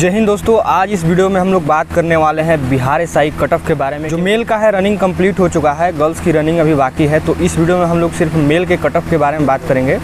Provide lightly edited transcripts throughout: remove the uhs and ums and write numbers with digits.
जय हिंद दोस्तों, आज इस वीडियो में हम लोग बात करने वाले हैं बिहार एसआई कट ऑफ के बारे में। जो मेल का है रनिंग कंप्लीट हो चुका है, गर्ल्स की रनिंग अभी बाकी है। तो इस वीडियो में हम लोग सिर्फ मेल के कट ऑफ के बारे में बात करेंगे।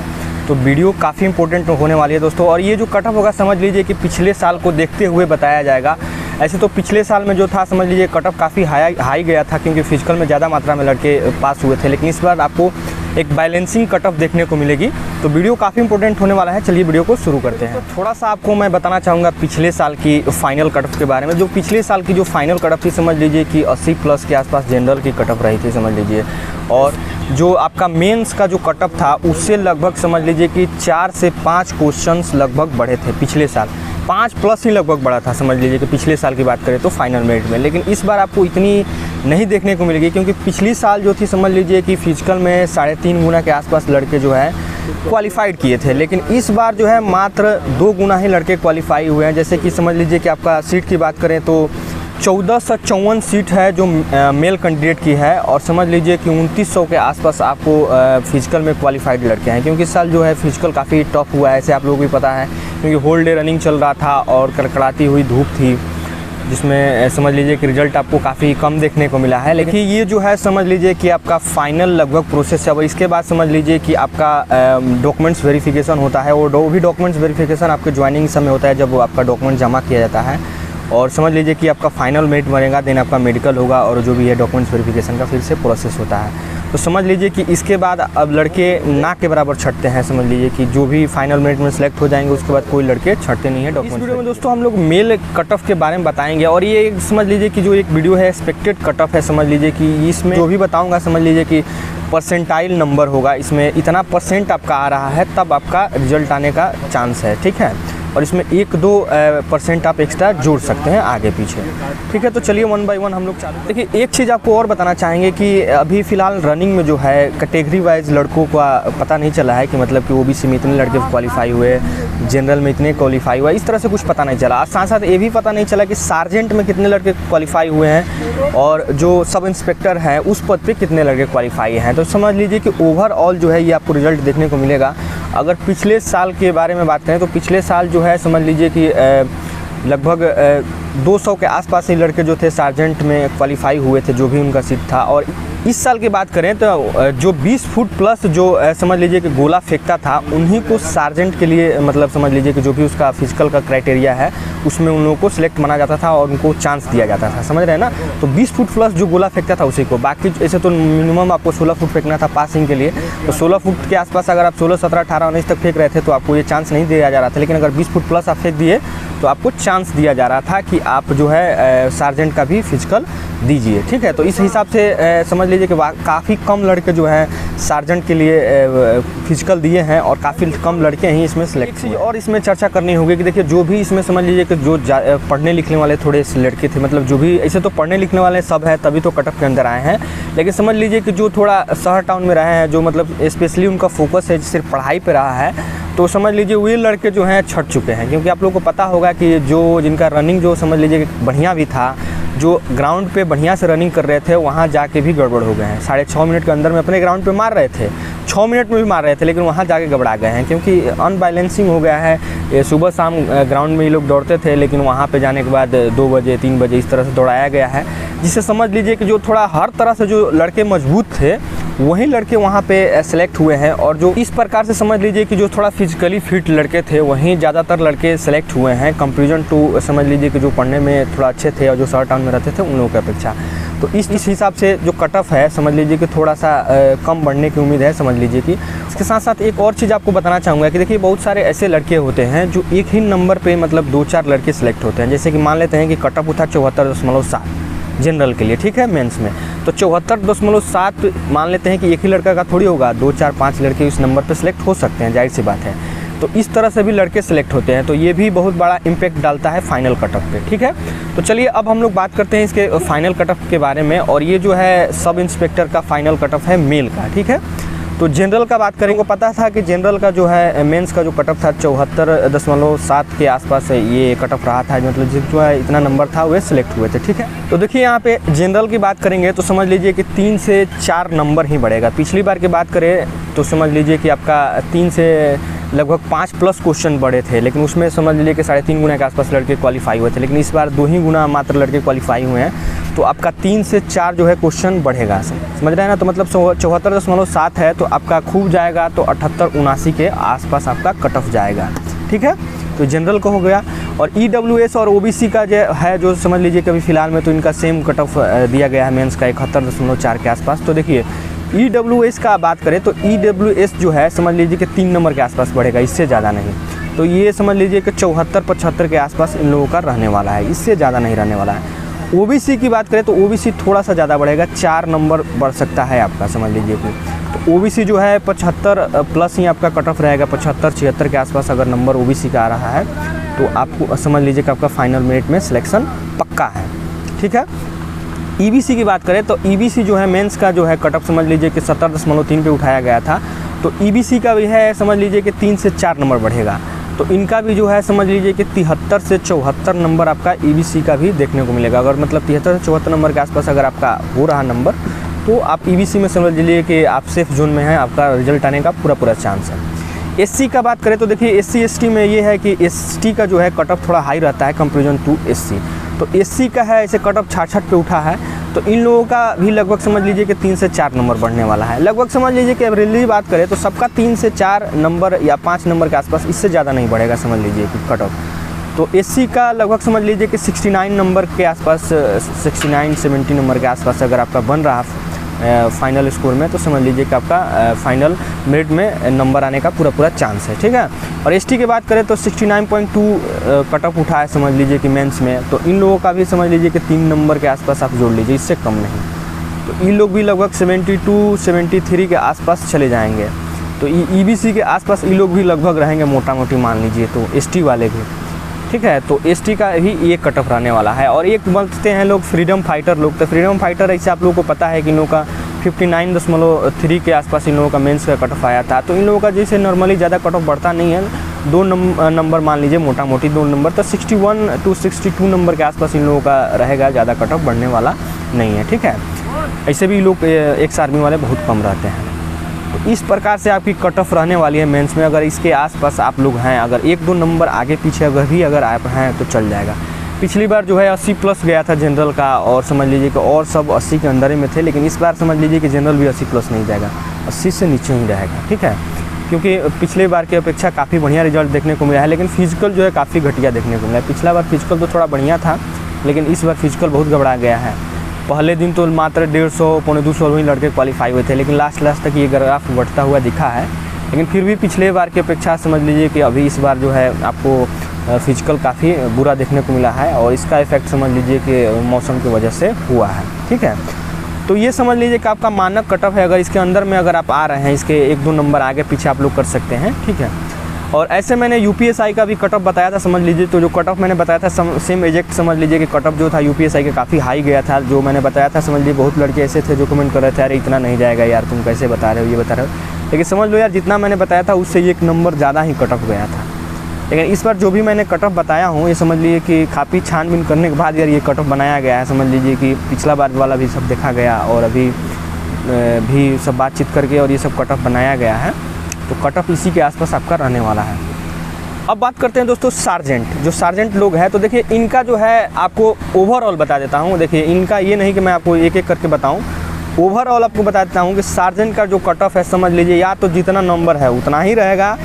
तो वीडियो काफ़ी इंपॉर्टेंट होने वाली है दोस्तों। और ये जो कट ऑफ होगा समझ लीजिए कि पिछले साल को देखते हुए बताया जाएगा। ऐसे तो पिछले साल में जो था समझ लीजिए कट ऑफ काफ़ी हाई गया था, क्योंकि फिजिकल में ज़्यादा मात्रा में लड़के पास हुए थे। लेकिन इस बार आपको एक बैलेंसिंग कट ऑफ देखने को मिलेगी। तो वीडियो काफ़ी इंपॉर्टेंट होने वाला है। चलिए वीडियो को शुरू करते हैं। तो थोड़ा सा आपको मैं बताना चाहूँगा पिछले साल की फाइनल कट ऑफ के बारे में। जो पिछले साल की जो फाइनल कट ऑफ थी समझ लीजिए कि 80+ के आसपास जनरल की कट ऑफ रही थी समझ लीजिए। और जो आपका मेंस का जो कट ऑफ था उससे लगभग समझ लीजिए कि 4 से 5 क्वेश्चंस लगभग बढ़े थे पिछले साल। 5+ ही लगभग बढ़ा था समझ लीजिए कि पिछले साल की बात करें तो फाइनल मेरिट में। लेकिन इस बार आपको इतनी नहीं देखने को मिलेगी, क्योंकि पिछली साल जो थी समझ लीजिए कि फिजिकल में 3.5 गुना के आसपास लड़के जो है क्वालिफाइड किए थे। लेकिन इस बार जो है मात्र 2 गुना ही लड़के क्वालिफाई हुए हैं। जैसे कि समझ लीजिए कि आपका सीट की बात करें तो 1454 सीट है जो मेल कैंडिडेट की है। और समझ लीजिए कि 2900 के आसपास आपको फिजिकल में क्वालिफाइड लड़के हैं। क्योंकि इस साल जो है फिजिकल काफ़ी टफ हुआ है, ऐसे आप लोगों को भी पता है, क्योंकि होल डे रनिंग चल रहा था और कड़कड़ाती हुई धूप थी, जिसमें समझ लीजिए कि रिजल्ट आपको काफ़ी कम देखने को मिला है। लेकिन ये जो है समझ लीजिए कि आपका फाइनल लगभग प्रोसेस है। अब इसके बाद समझ लीजिए कि आपका डॉक्यूमेंट्स वेरिफिकेशन होता है। और वो भी डॉक्यूमेंट्स वेरिफिकेशन आपके ज्वाइनिंग समय होता है, जब वो आपका डॉक्यूमेंट जमा किया जाता है। और समझ लीजिए कि आपका फाइनल मेरिट बनेगा, देन आपका मेडिकल होगा और जो भी है डॉक्यूमेंट्स वेरिफिकेशन का फिर से प्रोसेस होता है। तो समझ लीजिए कि इसके बाद अब लड़के ना के बराबर छटते हैं। समझ लीजिए कि जो भी फाइनल मेरिट में सेलेक्ट हो जाएंगे उसके बाद कोई लड़के छटते नहीं है डॉक्यूमेंट। इस वीडियो में दोस्तों हम लोग मेल कट ऑफ के बारे में बताएंगे। और ये समझ लीजिए कि जो एक वीडियो है एक्सपेक्टेड कट ऑफ है। समझ लीजिए कि इसमें जो भी बताऊँगा समझ लीजिए कि परसेंटाइल नंबर होगा, इसमें इतना परसेंट आपका आ रहा है तब आपका रिजल्ट आने का चांस है, ठीक है। और इसमें 1-2% आप एक्स्ट्रा जोड़ सकते हैं आगे पीछे, ठीक है। तो चलिए 1 बाय 1 हम लोग चालू। देखिए एक चीज़ आपको और बताना चाहेंगे कि अभी फ़िलहाल रनिंग में जो है कैटेगरी वाइज लड़कों का पता नहीं चला है कि मतलब कि ओबीसी में इतने लड़के क्वालिफाई हुए, जनरल में इतने क्वालिफाई हुए, इस तरह से कुछ पता नहीं चला। साथ साथ ये भी पता नहीं चला कि सार्जेंट में कितने लड़के क्वालिफाई हुए हैं और जो सब इंस्पेक्टर है उस पद पे कितने लड़के क्वालिफाई हैं। तो समझ लीजिए कि ओवरऑल जो है ये आपको रिजल्ट देखने को मिलेगा। अगर पिछले साल के बारे में बात करें तो पिछले साल जो है समझ लीजिए कि लगभग 200 के आसपास ही लड़के जो थे सार्जेंट में क्वालिफाई हुए थे, जो भी उनका सीट था। और इस साल की बात करें तो जो 20 फुट प्लस जो समझ लीजिए कि गोला फेंकता था उन्हीं को सार्जेंट के लिए मतलब समझ लीजिए कि जो भी उसका फिजिकल का क्राइटेरिया है उसमें उन लोगों को सिलेक्ट माना जाता था और उनको चांस दिया जाता था, समझ रहे हैं ना। तो 20 फुट प्लस जो गोला फेंकता था उसी को, बाकी ऐसे तो मिनिमम आपको 16 फुट फेंकना था पासिंग के लिए। तो 16 फुट के आसपास अगर आप 16, 17, 18, 19 तक फेंक रहे थे तो आपको ये चांस नहीं दिया जा रहा था। लेकिन अगर 20 फुट प्लस आप फेंक दिए तो आपको चांस दिया जा रहा था कि आप जो है सार्जेंट का भी फिजिकल दीजिए, ठीक है। तो इस हिसाब से समझ लीजिए कि काफ़ी कम लड़के जो हैं सार्जेंट के लिए फिजिकल दिए हैं और काफ़ी कम लड़के ही इसमें सेलेक्ट हुए। और इसमें चर्चा करनी होगी कि देखिए जो भी इसमें समझ लीजिए कि जो पढ़ने लिखने वाले थोड़े लड़के थे, मतलब जो भी ऐसे तो पढ़ने लिखने वाले सब है तभी तो कट ऑफ के अंदर आए हैं। लेकिन समझ लीजिए कि जो थोड़ा शहर टाउन में रहे हैं, जो मतलब स्पेशली उनका फोकस है सिर्फ पढ़ाई पर रहा है, तो समझ लीजिए वे लड़के जो हैं छट चुके हैं। क्योंकि आप लोगों को पता होगा कि जो जिनका रनिंग जो समझ लीजिए कि बढ़िया भी था, जो ग्राउंड पे बढ़िया से रनिंग कर रहे थे, वहाँ जाके भी गड़बड़ हो गए हैं। 6.5 मिनट के अंदर में अपने ग्राउंड पे मार रहे थे, 6 मिनट में भी मार रहे थे, लेकिन वहाँ जाके घबरा गए हैं क्योंकि अनबैलेंसिंग हो गया है। ये सुबह शाम ग्राउंड में ये लोग दौड़ते थे, लेकिन वहाँ पे जाने के बाद 2 बजे 3 बजे इस तरह से दौड़ाया गया है, जिससे समझ लीजिए कि जो थोड़ा हर तरह से जो लड़के मजबूत थे वही लड़के वहाँ पे सेलेक्ट हुए हैं। और जो इस प्रकार से समझ लीजिए कि जो थोड़ा फिजिकली फिट लड़के थे वहीं ज़्यादातर लड़के सेलेक्ट हुए हैं, कंपेरिजन टू समझ लीजिए कि जो पढ़ने में थोड़ा अच्छे थे और जो शहर टाउन में रहते थे उन लोगों की अपेक्षा। तो इस हिसाब से जो कट ऑफ है समझ लीजिए कि थोड़ा सा कम बढ़ने की उम्मीद है, समझ लीजिए कि। इसके साथ साथ एक और चीज़ आपको बताना चाहूँगा कि देखिए बहुत सारे ऐसे लड़के होते हैं जो एक ही नंबर पे मतलब 2-4 लड़के सेलेक्ट होते हैं। जैसे कि मान लेते हैं कि कट ऑफ था 74.7 जनरल के लिए, ठीक है, मेंस में। तो 74.7 मान लेते हैं कि एक ही लड़का का थोड़ी होगा, 2, 4, 5 लड़के इस नंबर पे सेलेक्ट हो सकते हैं, जाहिर सी बात है। तो इस तरह से भी लड़के सेलेक्ट होते हैं। तो ये भी बहुत बड़ा इम्पैक्ट डालता है फाइनल कट ऑफ पे, ठीक है। तो चलिए अब हम लोग बात करते हैं इसके फाइनल कट ऑफ के बारे में। और ये जो है सब इंस्पेक्टर का फाइनल कट ऑफ है मेल का, ठीक है। तो जनरल का बात करेंगे, पता था कि जनरल का जो है मेंस का जो कट ऑफ था 74.7 के आसपास ये कट ऑफ रहा था, मतलब जो है इतना नंबर था वे सिलेक्ट हुए थे, ठीक है। तो देखिए यहाँ पे जनरल की बात करेंगे तो समझ लीजिए कि 3 से 4 नंबर ही बढ़ेगा। पिछली बार की बात करें तो समझ लीजिए कि आपका 3 से लगभग 5+ क्वेश्चन बड़े थे, लेकिन उसमें समझ लीजिए कि 3.5 गुना के आसपास लड़के क्वालिफाई हुए थे, लेकिन इस बार 2 ही गुना मात्र लड़के क्वालिफाई हुए हैं। तो आपका 3 से 4 जो है क्वेश्चन बढ़ेगा, समझ रहे हैं ना। तो मतलब 74.7 है, तो आपका खूब जाएगा तो 78-79 के आसपास आपका कट ऑफ जाएगा, ठीक है। तो जनरल का हो गया। और EWS और OBC का जो है, जो समझ लीजिए कि अभी फ़िलहाल में तो इनका सेम कट ऑफ दिया गया है मेंस का 71.4 के आसपास। तो देखिए EWS का बात करें तो EWS जो है समझ लीजिए कि 3 नंबर के आसपास बढ़ेगा, इससे ज़्यादा नहीं। तो ये समझ लीजिए कि 74-75 के आसपास इन लोगों का रहने वाला है, इससे ज़्यादा नहीं रहने वाला है। OBC की बात करें तो OBC थोड़ा सा ज़्यादा बढ़ेगा, 4 नंबर बढ़ सकता है आपका, समझ लीजिए कि। तो OBC जो है 75+ ही आपका कट ऑफ रहेगा, 75-76 के आसपास अगर नंबर OBC का आ रहा है तो आपको समझ लीजिए कि आपका फाइनल मेरिट में सिलेक्शन पक्का है, ठीक है। EBC की बात करें तो EBC जो है मेंस का जो है कट ऑफ समझ लीजिए कि 70.3 पे उठाया गया था। तो EBC का भी है समझ लीजिए कि 3 से 4 नंबर बढ़ेगा। तो इनका भी जो है समझ लीजिए कि 73 से 74 नंबर आपका EBC का भी देखने को मिलेगा। अगर मतलब 73 से 74 नंबर के आसपास अगर आपका हो रहा नंबर, तो आप EBC में समझ लीजिए कि आप सेफ जोन में हैं, आपका रिजल्ट आने का पूरा चांस है। SC का बात करें तो देखिए SC ST में ये है कि ST का जो है कट ऑफ थोड़ा हाई रहता है कंपेरिजन टू SC। तो SC का है ऐसे कट ऑफ 66 पे उठा है, तो इन लोगों का भी लगभग समझ लीजिए कि 3 से 4 नंबर बढ़ने वाला है। लगभग समझ लीजिए कि एवरेजली बात करें तो सबका 3 से 4 नंबर या 5 नंबर के आसपास, इससे ज़्यादा नहीं बढ़ेगा समझ लीजिए कि कट ऑफ। तो SC का लगभग समझ लीजिए कि 69 नंबर के आसपास, 69-70 नंबर के आसपास अगर आपका बन रहा फाइनल स्कोर में, तो समझ लीजिए कि आपका फाइनल मेरिट में नंबर आने का पूरा चांस है, ठीक है। और ST की बात करें तो 69.2 कट ऑफ उठा है समझ लीजिए कि मेंस में। तो इन लोगों का भी समझ लीजिए कि 3 नंबर के आसपास आप जोड़ लीजिए, इससे कम नहीं। तो इन लोग भी लगभग 72-73 के आसपास चले जाएंगे। तो EBC के आसपास ये लोग भी लगभग रहेंगे मोटा मोटी मान लीजिए, तो ST वाले भी, ठीक है। तो ST का भी ये कट ऑफ रहने वाला है। और एक बोलते हैं लोग फ्रीडम फाइटर लोग, तो फ्रीडम फाइटर ऐसे आप लोगों को पता है कि इन लोगों का 59.3 के आसपास इन लोगों का मेंस का कट ऑफ आया था। तो इन लोगों का जैसे नॉर्मली ज़्यादा कट ऑफ बढ़ता नहीं है, 2 नंबर मान लीजिए मोटा मोटी 2 नंबर, तो 61-62 नंबर के आसपास इन लोगों का रहेगा, ज़्यादा कट ऑफ बढ़ने वाला नहीं है, ठीक है। ऐसे भी लोग एक्स आर्मी वाले बहुत कम रहते हैं। तो इस प्रकार से आपकी कट ऑफ रहने वाली है मेंस में। अगर इसके आसपास आप लोग हैं, अगर 1-2 नंबर आगे पीछे अगर आप हैं तो चल जाएगा। पिछली बार जो है 80+ गया था जनरल का, और समझ लीजिए कि और सब 80 के अंदर ही में थे, लेकिन इस बार समझ लीजिए कि जनरल भी 80+ नहीं जाएगा, 80 से नीचे ही रहेगा, ठीक है। क्योंकि पिछले बार की अपेक्षा काफ़ी बढ़िया रिजल्ट देखने को मिला है, लेकिन फिजिकल जो है काफ़ी घटिया देखने को मिला है। पिछला बार फिजिकल तो थोड़ा बढ़िया था, लेकिन इस बार फिजिकल बहुत गड़बड़ा गया है। पहले दिन तो मात्र 150-200 ही लड़के क्वालिफाई हुए थे, लेकिन लास्ट तक ये ग्राफ बढ़ता हुआ दिखा है। लेकिन फिर भी पिछले बार की अपेक्षा समझ लीजिए कि अभी इस बार जो है आपको फिजिकल काफ़ी बुरा देखने को मिला है, और इसका इफेक्ट समझ लीजिए कि मौसम की वजह से हुआ है, ठीक है। तो ये समझ लीजिए कि आपका मानक कट ऑफ है, अगर इसके अंदर में अगर आप आ रहे हैं, इसके 1-2 नंबर आगे पीछे आप लोग कर सकते हैं, ठीक है। और ऐसे मैंने UPSI का भी कट ऑफ बताया था समझ लीजिए। तो जो कट ऑफ मैंने बताया था सेम एग्जैक्ट समझ लीजिए कि कट ऑफ जो था UPSI का काफ़ी हाई गया था, जो मैंने बताया था समझ लीजिए। बहुत लड़के ऐसे थे जो कमेंट कर रहे थे, अरे इतना नहीं जाएगा यार, तुम कैसे बता रहे हो, ये बता रहे हो। लेकिन समझ लो यार, जितना मैंने बताया था उससे 1 नंबर ज़्यादा ही कट ऑफ गया था। लेकिन इस बार जो भी मैंने कट ऑफ बताया हूँ, ये समझ लीजिए कि काफ़ी छानबीन करने के बाद यार ये कट ऑफ बनाया गया है। समझ लीजिए कि पिछला बार वाला भी सब देखा गया, और अभी भी सब बातचीत करके और ये सब कट ऑफ बनाया गया है। तो कट ऑफ इसी के आसपास आपका रहने वाला है। अब बात करते हैं दोस्तों सार्जेंट, जो सार्जेंट लोग हैं। तो देखिए इनका जो है आपको ओवरऑल बता देता हूँ। देखिए इनका ये नहीं कि मैं आपको एक एक करके बताऊँ, ओवरऑल आपको बता देता हूँ कि सार्जेंट का जो कट ऑफ है समझ लीजिए, या तो जितना नंबर है उतना ही रहेगा,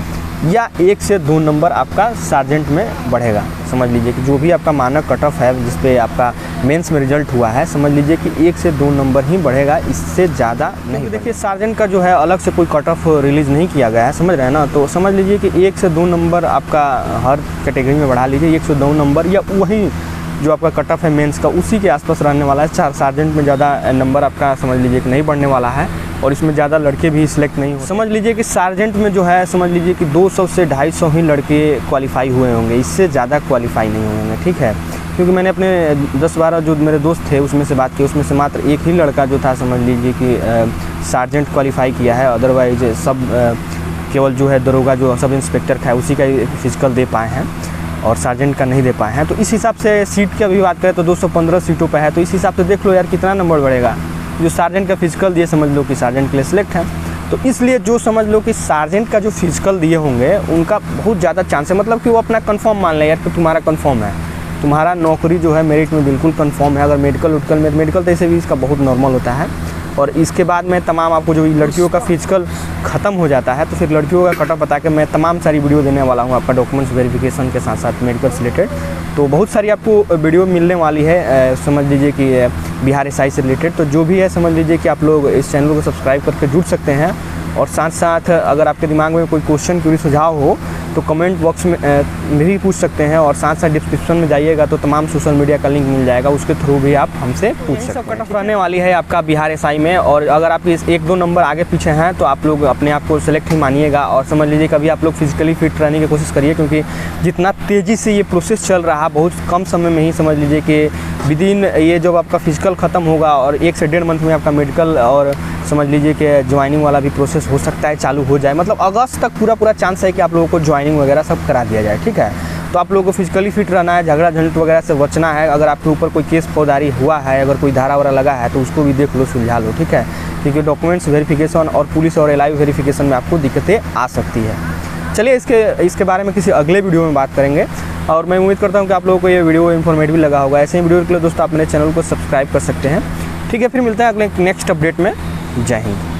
या 1 से 2 नंबर आपका सार्जेंट में बढ़ेगा। समझ लीजिए कि जो भी आपका मानक कट ऑफ है जिस पे आपका मेंस में रिजल्ट हुआ है, समझ लीजिए कि 1 से 2 नंबर ही बढ़ेगा, इससे ज़्यादा नहीं। देखिए सार्जेंट का जो है अलग से कोई कट ऑफ रिलीज़ नहीं किया गया है, समझ रहे हैं ना। तो समझ लीजिए कि 1 से 2 नंबर आपका हर कैटेगरी में बढ़ा लीजिए, 1 से 2 नंबर, या वही जो आपका कट ऑफ है मेंस का उसी के आसपास रहने वाला है। सार्जेंट में ज़्यादा नंबर आपका समझ लीजिए कि नहीं बढ़ने वाला है, और इसमें ज़्यादा लड़के भी सिलेक्ट नहीं हो। समझ लीजिए कि सार्जेंट में जो है समझ लीजिए कि 200 से 250 ही लड़के क्वालिफाई हुए होंगे, इससे ज़्यादा क्वालिफाई नहीं हुए होंगे, ठीक है। क्योंकि मैंने अपने 10-12 जो मेरे दोस्त थे उसमें से बात की, उसमें से मात्र 1 ही लड़का जो था समझ लीजिए कि सार्जेंट क्वालिफाई किया है। अदरवाइज सब केवल जो है दरोगा जो सब इंस्पेक्टर का है उसी का फिजिकल दे पाए हैं, और सार्जेंट का नहीं दे पाए हैं। तो इस हिसाब से सीट की अभी बात करें तो 215 सीटों पर है। तो इस हिसाब से देख लो यार कितना नंबर बढ़ेगा। जो सार्जेंट का फिजिकल दिए समझ लो कि सार्जेंट के लिए सिलेक्ट है। तो इसलिए जो समझ लो कि सार्जेंट का जो फिजिकल दिए होंगे उनका बहुत ज़्यादा चांस है, मतलब कि वो अपना कंफर्म मान लें यार कि तुम्हारा कंफर्म है, तुम्हारा नौकरी जो है मेरिट में बिल्कुल कंफर्म है। अगर मेडिकल तो ऐसे भी इसका बहुत नॉर्मल होता है। और इसके बाद में तमाम आपको जो लड़कियों का फिजिकल ख़त्म हो जाता है तो फिर लड़कियों का कटअप बता के मैं तमाम सारी वीडियो देने वाला हूँ आपका डॉक्यूमेंट्स वेरिफिकेशन के साथ साथ मेडिकल से रिलेटेड। तो बहुत सारी आपको वीडियो मिलने वाली है, समझ लीजिए कि बिहार एसआई से रिलेटेड। तो जो भी है समझ लीजिए कि आप लोग इस चैनल को सब्सक्राइब करके जुड़ सकते हैं। और साथ साथ अगर आपके दिमाग में कोई क्वेश्चन क्यूरी सुझाव हो तो कमेंट बॉक्स में भी पूछ सकते हैं। और साथ साथ डिस्क्रिप्शन में जाइएगा तो तमाम सोशल मीडिया का लिंक मिल जाएगा, उसके थ्रू भी आप हमसे पूछ सकते हैं। कट ऑफ रहने वाली है आपका बिहार एसआई में। और अगर आप इस 1-2 नंबर आगे पीछे हैं तो आप लोग अपने आप को सेलेक्ट ही मानिएगा। और समझ लीजिए कभी आप लोग फिजिकली फिट रहने की कोशिश करिए, क्योंकि जितना तेज़ी से ये प्रोसेस चल रहा है बहुत कम समय में ही समझ लीजिए कि विदिन ये जब आपका फिजिकल ख़त्म होगा और 1 से 1.5 मंथ में आपका मेडिकल और समझ लीजिए कि ज्वाइनिंग वाला भी प्रोसेस हो सकता है चालू हो जाए। मतलब अगस्त तक पूरा चांस है कि आप लोगों को ज्वाइनिंग वगैरह सब करा दिया जाए, ठीक है। तो आप लोगों को फिजिकली फिट रहना है, झगड़ा झंझट वगैरह से बचना है। अगर आपके ऊपर कोई केस फौजदारी हुआ है, अगर कोई धारा वगैरह लगा है तो उसको भी देख लो, सुलझा लो, ठीक है। क्योंकि डॉक्यूमेंट्स वेरिफिकेशन और पुलिस और एलआईयू वेरिफिकेशन में आपको दिक्कतें आ सकती है। चलिए इसके बारे में किसी अगले वीडियो में बात करेंगे। और मैं उम्मीद करता हूँ कि आप लोगों को ये वीडियो इन्फॉर्मेटिव लगा होगा। ऐसे ही वीडियो के लिए दोस्तों आप मेरे चैनल को सब्सक्राइब कर सकते हैं, ठीक है। फिर मिलते हैं अगले नेक्स्ट अपडेट में। जय हिंद।